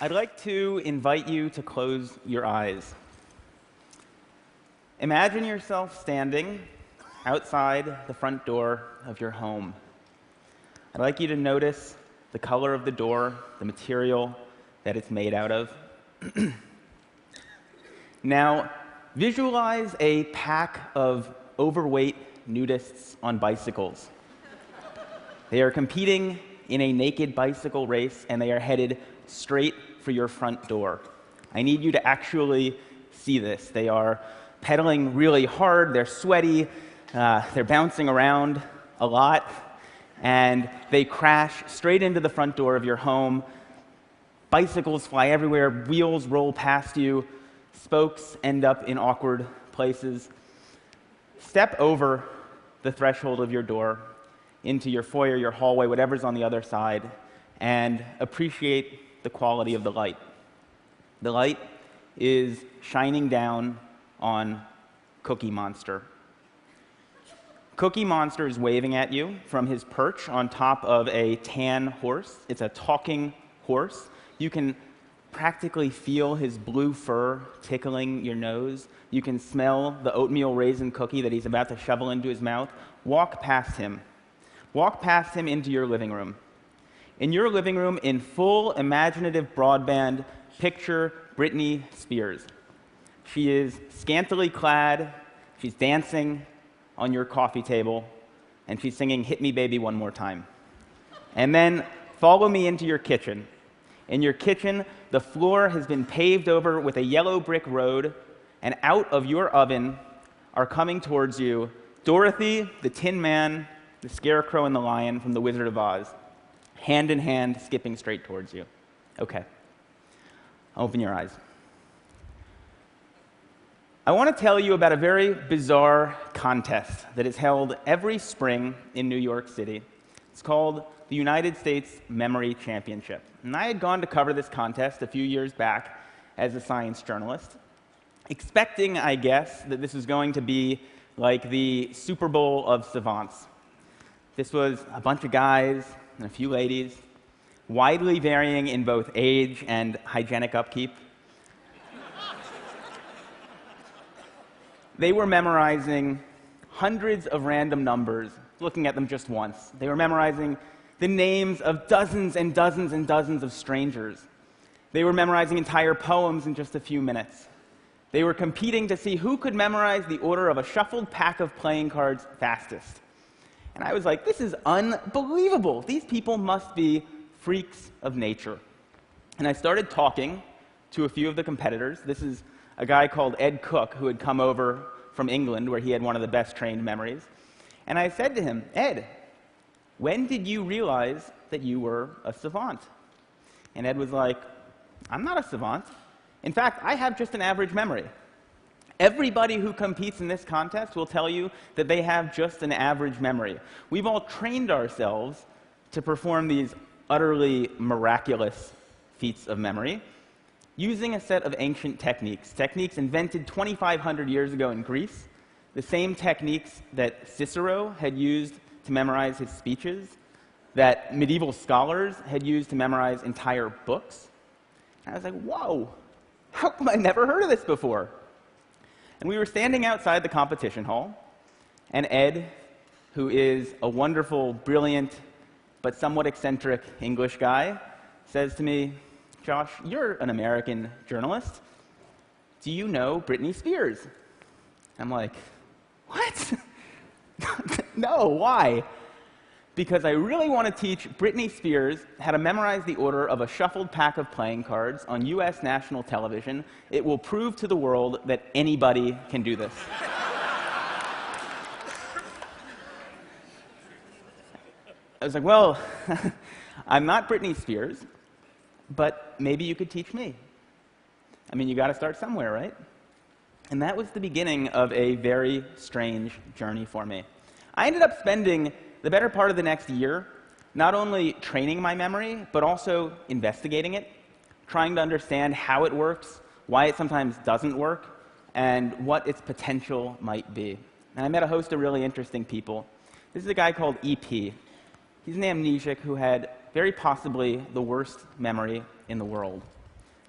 I'd like to invite you to close your eyes. Imagine yourself standing outside the front door of your home. I'd like you to notice the color of the door, the material that it's made out of. Now, visualize a pack of overweight nudists on bicycles. They are competing in a naked bicycle race, and they are headed straight for your front door. I need you to actually see this. They are pedaling really hard, they're sweaty, they're bouncing around a lot, and they crash straight into the front door of your home. Bicycles fly everywhere, wheels roll past you, spokes end up in awkward places. Step over the threshold of your door into your foyer, your hallway, whatever's on the other side, and appreciate the quality of the light. The light is shining down on Cookie Monster. Cookie Monster is waving at you from his perch on top of a tan horse. It's a talking horse. You can practically feel his blue fur tickling your nose. You can smell the oatmeal raisin cookie that he's about to shovel into his mouth. Walk past him. Walk past him into your living room. In your living room, in full imaginative broadband, picture Britney Spears. She is scantily clad, she's dancing on your coffee table, and she's singing "Hit Me Baby One More Time." And then follow me into your kitchen. In your kitchen, the floor has been paved over with a yellow brick road, and out of your oven are coming towards you Dorothy, the Tin Man, the Scarecrow, and the Lion from The Wizard of Oz, hand in hand, skipping straight towards you. Okay. Open your eyes. I want to tell you about a very bizarre contest that is held every spring in New York City. It's called the United States Memory Championship. And I had gone to cover this contest a few years back as a science journalist, expecting, I guess, that this was going to be like the Super Bowl of savants. This was a bunch of guys and a few ladies, widely varying in both age and hygienic upkeep. They were memorizing hundreds of random numbers, looking at them just once. They were memorizing the names of dozens and dozens and dozens of strangers. They were memorizing entire poems in just a few minutes. They were competing to see who could memorize the order of a shuffled pack of playing cards fastest. And I was like, this is unbelievable. These people must be freaks of nature. And I started talking to a few of the competitors. This is a guy called Ed Cook, who had come over from England, where he had one of the best trained memories. And I said to him, Ed, when did you realize that you were a savant? And Ed was like, I'm not a savant. In fact, I have just an average memory. Everybody who competes in this contest will tell you that they have just an average memory. We've all trained ourselves to perform these utterly miraculous feats of memory using a set of ancient techniques invented 2,500 years ago in Greece, the same techniques that Cicero had used to memorize his speeches, that medieval scholars had used to memorize entire books. And I was like, whoa, how come I never heard of this before? And we were standing outside the competition hall, and Ed, who is a wonderful, brilliant, but somewhat eccentric English guy, says to me, Josh, you're an American journalist. Do you know Britney Spears? I'm like, what? No, why? Because I really want to teach Britney Spears how to memorize the order of a shuffled pack of playing cards on US national television. It will prove to the world that anybody can do this. I was like, well, I'm not Britney Spears, but maybe you could teach me. I mean, you got to start somewhere, right? And that was the beginning of a very strange journey for me. I ended up spending the better part of the next year not only training my memory, but also investigating it, trying to understand how it works, why it sometimes doesn't work, and what its potential might be. And I met a host of really interesting people. This is a guy called EP. He's an amnesiac who had very possibly the worst memory in the world.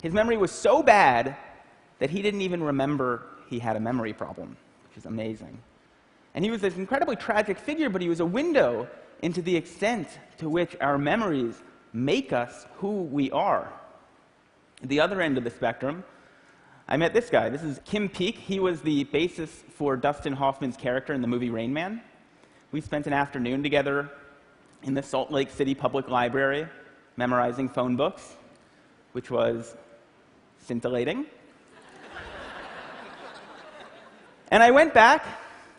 His memory was so bad that he didn't even remember he had a memory problem, which is amazing. And he was this incredibly tragic figure, but he was a window into the extent to which our memories make us who we are. At the other end of the spectrum, I met this guy. This is Kim Peek. He was the basis for Dustin Hoffman's character in the movie Rain Man. We spent an afternoon together in the Salt Lake City Public Library memorizing phone books, which was scintillating. And I went back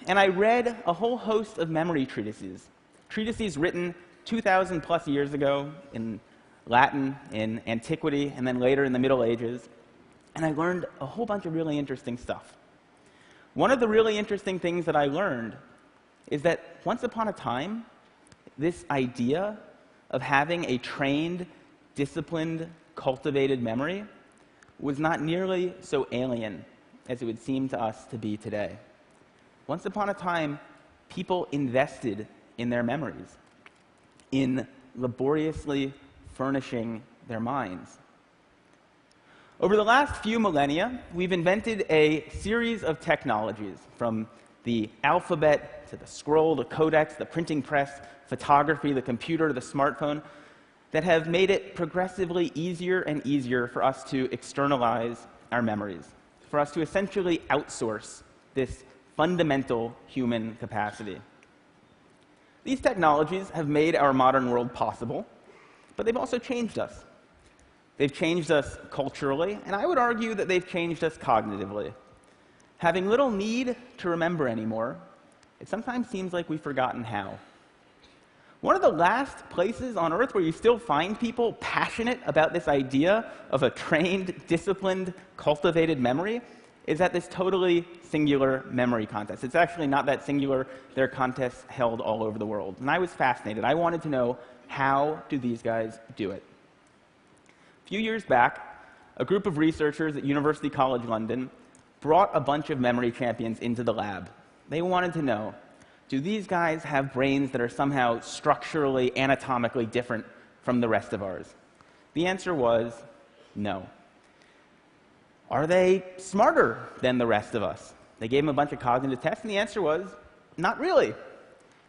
and I read a whole host of memory treatises written 2,000 plus years ago in Latin, in antiquity, and then later in the Middle Ages. And I learned a whole bunch of really interesting stuff. One of the really interesting things that I learned is that once upon a time, this idea of having a trained, disciplined, cultivated memory was not nearly so alien as it would seem to us to be today. Once upon a time, people invested in their memories, in laboriously furnishing their minds. Over the last few millennia, we've invented a series of technologies, from the alphabet to the scroll, the codex, the printing press, photography, the computer, the smartphone, that have made it progressively easier and easier for us to externalize our memories, for us to essentially outsource this fundamental human capacity. These technologies have made our modern world possible, but they've also changed us. They've changed us culturally, and I would argue that they've changed us cognitively. Having little need to remember anymore, it sometimes seems like we've forgotten how. One of the last places on Earth where you still find people passionate about this idea of a trained, disciplined, cultivated memory is at this totally singular memory contest. It's actually not that singular. There are contests held all over the world. And I was fascinated. I wanted to know, how do these guys do it? A few years back, a group of researchers at University College London brought a bunch of memory champions into the lab. They wanted to know, do these guys have brains that are somehow structurally, anatomically different from the rest of ours? The answer was no. Are they smarter than the rest of us? They gave them a bunch of cognitive tests, and the answer was not really.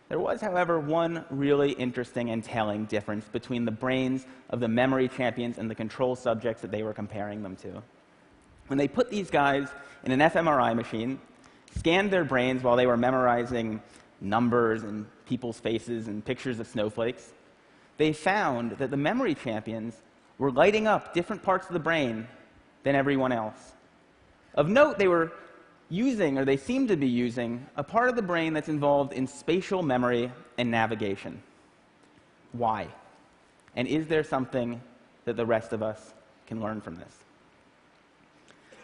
There was, however, one really interesting and telling difference between the brains of the memory champions and the control subjects that they were comparing them to. When they put these guys in an fMRI machine, scanned their brains while they were memorizing numbers and people's faces and pictures of snowflakes, they found that the memory champions were lighting up different parts of the brain than everyone else. Of note, they were using, or they seem to be using, a part of the brain that's involved in spatial memory and navigation. Why? And is there something that the rest of us can learn from this?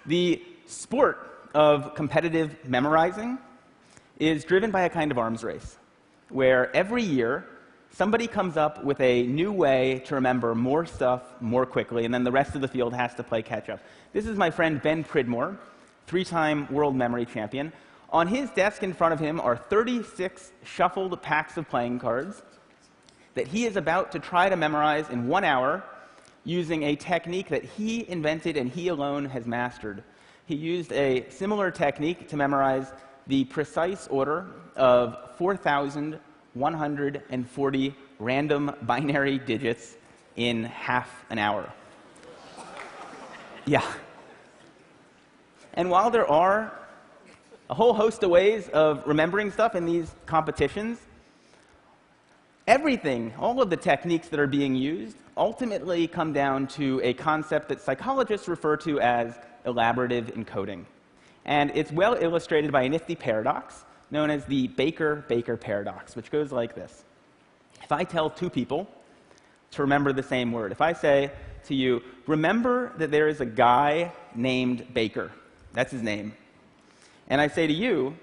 The sport of competitive memorizing is driven by a kind of arms race, where every year somebody comes up with a new way to remember more stuff more quickly, and then the rest of the field has to play catch-up. This is my friend Ben Pridmore, three-time world memory champion. On his desk in front of him are 36 shuffled packs of playing cards that he is about to try to memorize in 1 hour using a technique that he invented and he alone has mastered. He used a similar technique to memorize the precise order of 4,140 random binary digits in half an hour. Yeah. And while there are a whole host of ways of remembering stuff in these competitions, everything, all of the techniques that are being used, ultimately come down to a concept that psychologists refer to as elaborative encoding. And it's well illustrated by a nifty paradox known as the Baker-Baker paradox, which goes like this. If I tell two people to remember the same word, if I say to you, remember that there is a guy named Baker, that's his name, and I say to you,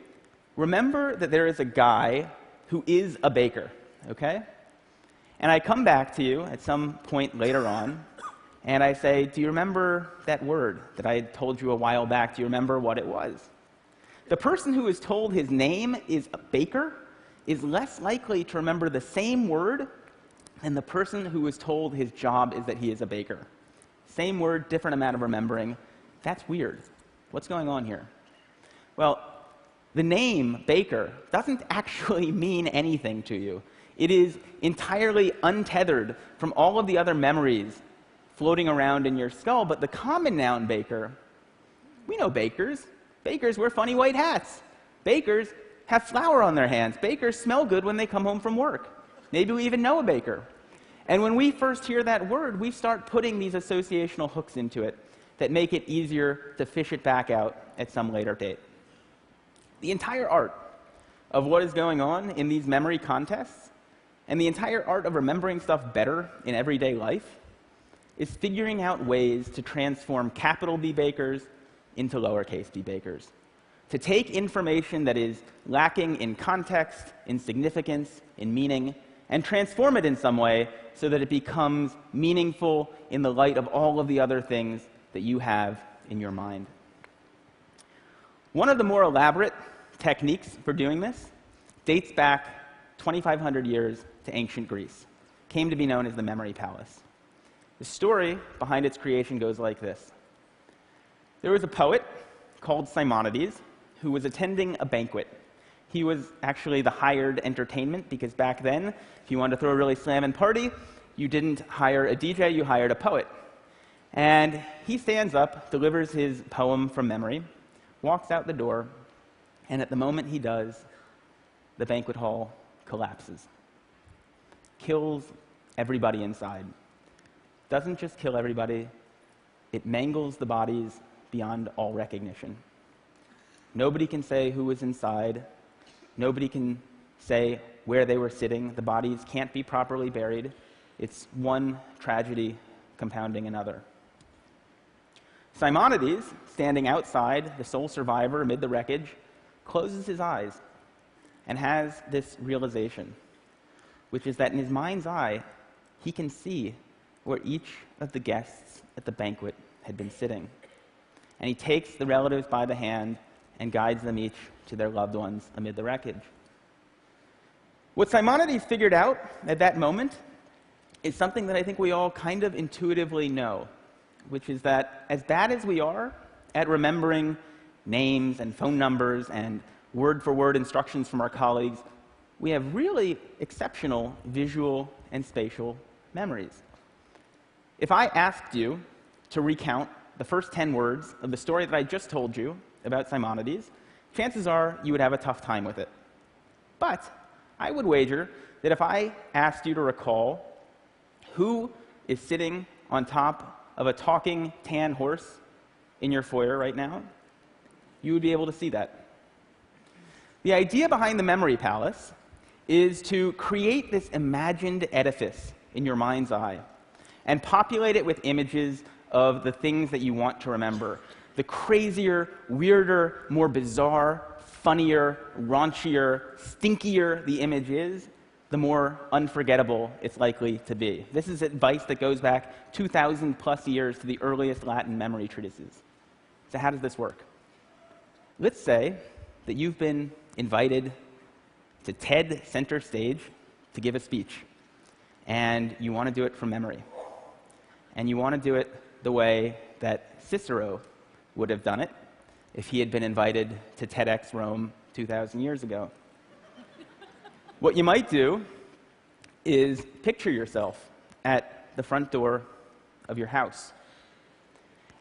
remember that there is a guy who is a baker, okay? And I come back to you at some point later on, and I say, do you remember that word that I had told you a while back? Do you remember what it was? The person who is told his name is a baker is less likely to remember the same word than the person who is told his job is that he is a baker. Same word, different amount of remembering. That's weird. What's going on here? Well, the name baker doesn't actually mean anything to you. It is entirely untethered from all of the other memories floating around in your skull, but the common noun baker, we know bakers. Bakers wear funny white hats. Bakers have flour on their hands. Bakers smell good when they come home from work. Maybe we even know a baker. And when we first hear that word, we start putting these associational hooks into it that make it easier to fish it back out at some later date. The entire art of what is going on in these memory contests, and the entire art of remembering stuff better in everyday life, is figuring out ways to transform capital B bakers into lowercase b bakers. To take information that is lacking in context, in significance, in meaning, and transform it in some way so that it becomes meaningful in the light of all of the other things that you have in your mind. One of the more elaborate techniques for doing this dates back 2,500 years to ancient Greece. It came to be known as the memory palace. The story behind its creation goes like this. There was a poet called Simonides who was attending a banquet. He was actually the hired entertainment, because back then, if you wanted to throw a really slammin' party, you didn't hire a DJ, you hired a poet. And he stands up, delivers his poem from memory, walks out the door, and at the moment he does, the banquet hall collapses. Kills everybody inside. Doesn't just kill everybody, it mangles the bodies beyond all recognition. Nobody can say who was inside. Nobody can say where they were sitting. The bodies can't be properly buried. It's one tragedy compounding another. Simonides, standing outside, the sole survivor amid the wreckage, closes his eyes and has this realization, which is that in his mind's eye, he can see where each of the guests at the banquet had been sitting. And he takes the relatives by the hand and guides them each to their loved ones amid the wreckage. What Simonides figured out at that moment is something that I think we all kind of intuitively know, which is that as bad as we are at remembering names and phone numbers and word-for-word instructions from our colleagues, we have really exceptional visual and spatial memories. If I asked you to recount the first 10 words of the story that I just told you about Simonides, chances are you would have a tough time with it. But I would wager that if I asked you to recall who is sitting on top of a talking tan horse in your foyer right now, you would be able to see that. The idea behind the memory palace is to create this imagined edifice in your mind's eye and populate it with images of the things that you want to remember. The crazier, weirder, more bizarre, funnier, raunchier, stinkier the image is, the more unforgettable it's likely to be. This is advice that goes back 2,000 plus years to the earliest Latin memory treatises. So how does this work? Let's say that you've been invited to TED Center Stage to give a speech, and you want to do it from memory. And you want to do it the way that Cicero would have done it if he had been invited to TEDx Rome 2,000 years ago. What you might do is picture yourself at the front door of your house.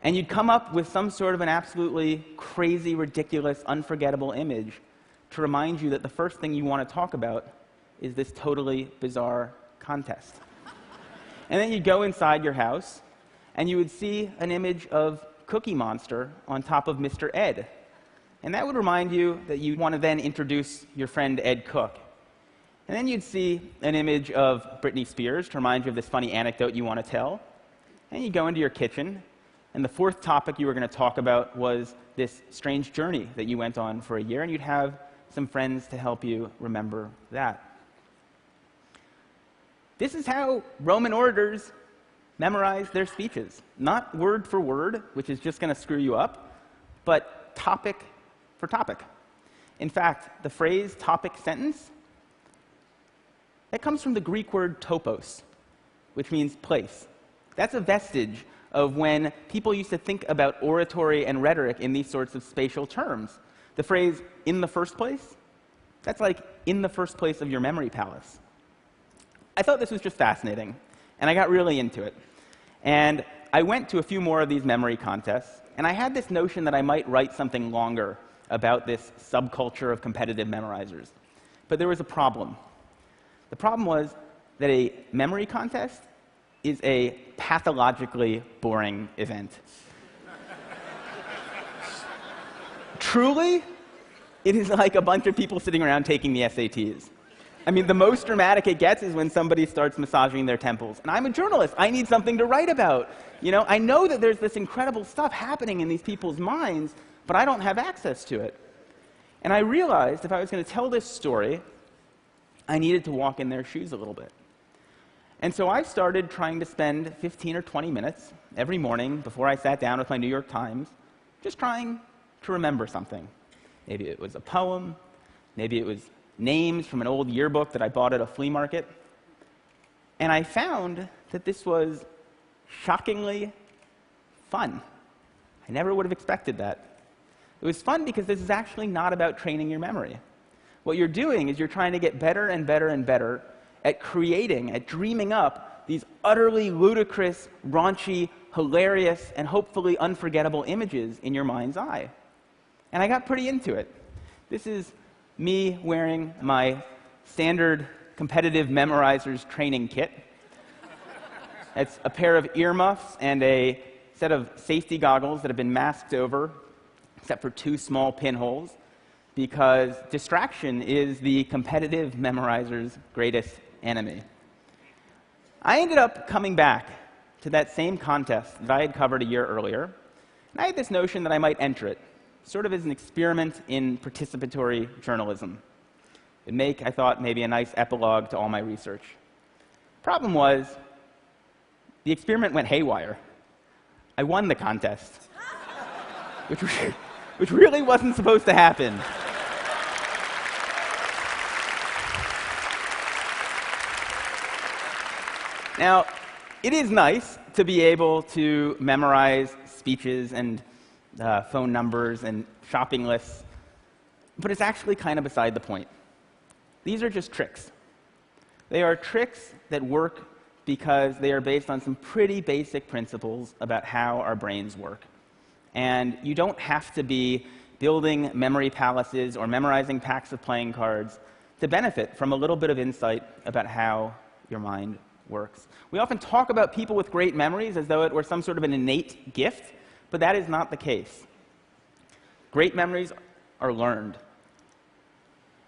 And you'd come up with some sort of an absolutely crazy, ridiculous, unforgettable image to remind you that the first thing you want to talk about is this totally bizarre contest. And then you'd go inside your house, and you would see an image of Cookie Monster on top of Mr. Ed. And that would remind you that you want to then introduce your friend Ed Cook. And then you'd see an image of Britney Spears to remind you of this funny anecdote you want to tell. And you'd go into your kitchen, and the fourth topic you were going to talk about was this strange journey that you went on for a year, and you'd have some friends to help you remember that. This is how Roman orators memorized their speeches. Not word for word, which is just going to screw you up, but topic for topic. In fact, the phrase topic sentence, that comes from the Greek word topos, which means place. That's a vestige of when people used to think about oratory and rhetoric in these sorts of spatial terms. The phrase, "in the first place," that's like in the first place of your memory palace. I thought this was just fascinating, and I got really into it. And I went to a few more of these memory contests, and I had this notion that I might write something longer about this subculture of competitive memorizers. But there was a problem. The problem was that a memory contest is a pathologically boring event. Truly, it is like a bunch of people sitting around taking the SATs. I mean, the most dramatic it gets is when somebody starts massaging their temples. And I'm a journalist. I need something to write about. You know, I know that there's this incredible stuff happening in these people's minds, but I don't have access to it. And I realized if I was going to tell this story, I needed to walk in their shoes a little bit. And so I started trying to spend 15 or 20 minutes every morning before I sat down with my New York Times, just trying to remember something. Maybe it was a poem, maybe it was names from an old yearbook that I bought at a flea market. And I found that this was shockingly fun. I never would have expected that. It was fun because this is actually not about training your memory. What you're doing is you're trying to get better and better and better at creating, at dreaming up these utterly ludicrous, raunchy, hilarious, and hopefully unforgettable images in your mind's eye. And I got pretty into it. This is me wearing my standard competitive memorizers training kit. It's a pair of earmuffs and a set of safety goggles that have been masked over, except for 2 small pinholes, because distraction is the competitive memorizer's greatest enemy. I ended up coming back to that same contest that I had covered a year earlier, and I had this notion that I might enter it, sort of as an experiment in participatory journalism. It'd make, I thought, maybe a nice epilogue to all my research. Problem was, the experiment went haywire. I won the contest, which really wasn't supposed to happen. Now, it is nice to be able to memorize speeches and phone numbers and shopping lists, but it's actually kind of beside the point. These are just tricks. They are tricks that work because they are based on some pretty basic principles about how our brains work. And you don't have to be building memory palaces or memorizing packs of playing cards to benefit from a little bit of insight about how your mind works. We often talk about people with great memories as though it were some sort of an innate gift, but that is not the case. Great memories are learned.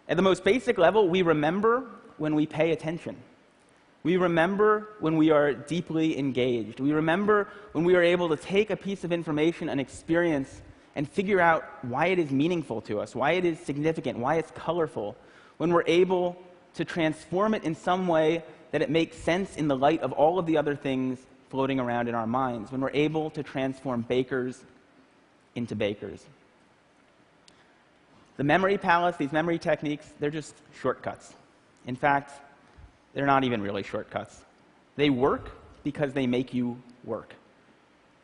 At the most basic level, we remember when we pay attention. We remember when we are deeply engaged. We remember when we are able to take a piece of information and experience and figure out why it is meaningful to us, why it is significant, why it's colorful, when we're able to transform it in some way that it makes sense in the light of all of the other things floating around in our minds, when we're able to transform bakers into bakers. The memory palace, these memory techniques, they're just shortcuts. In fact, they're not even really shortcuts. They work because they make you work.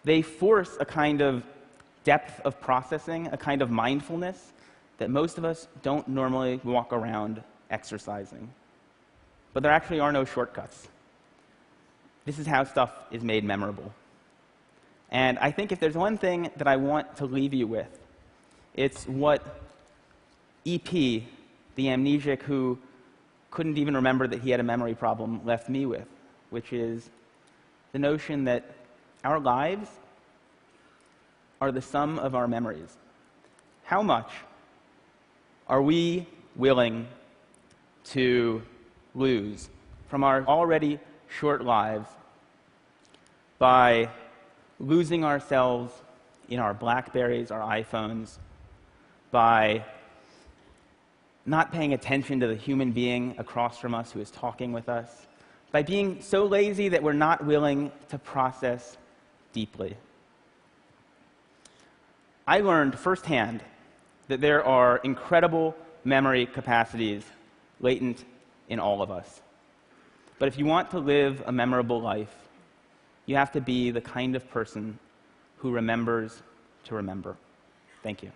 They force a kind of depth of processing, a kind of mindfulness that most of us don't normally walk around exercising. But there actually are no shortcuts. This is how stuff is made memorable. And I think if there's one thing that I want to leave you with, it's what EP, the amnesiac who couldn't even remember that he had a memory problem, left me with, which is the notion that our lives are the sum of our memories. How much are we willing to lose from our already short lives by losing ourselves in our BlackBerries, our iPhones, by not paying attention to the human being across from us who is talking with us, by being so lazy that we're not willing to process deeply. I learned firsthand that there are incredible memory capacities latent in all of us. But if you want to live a memorable life, You have to be the kind of person who remembers to remember. Thank you.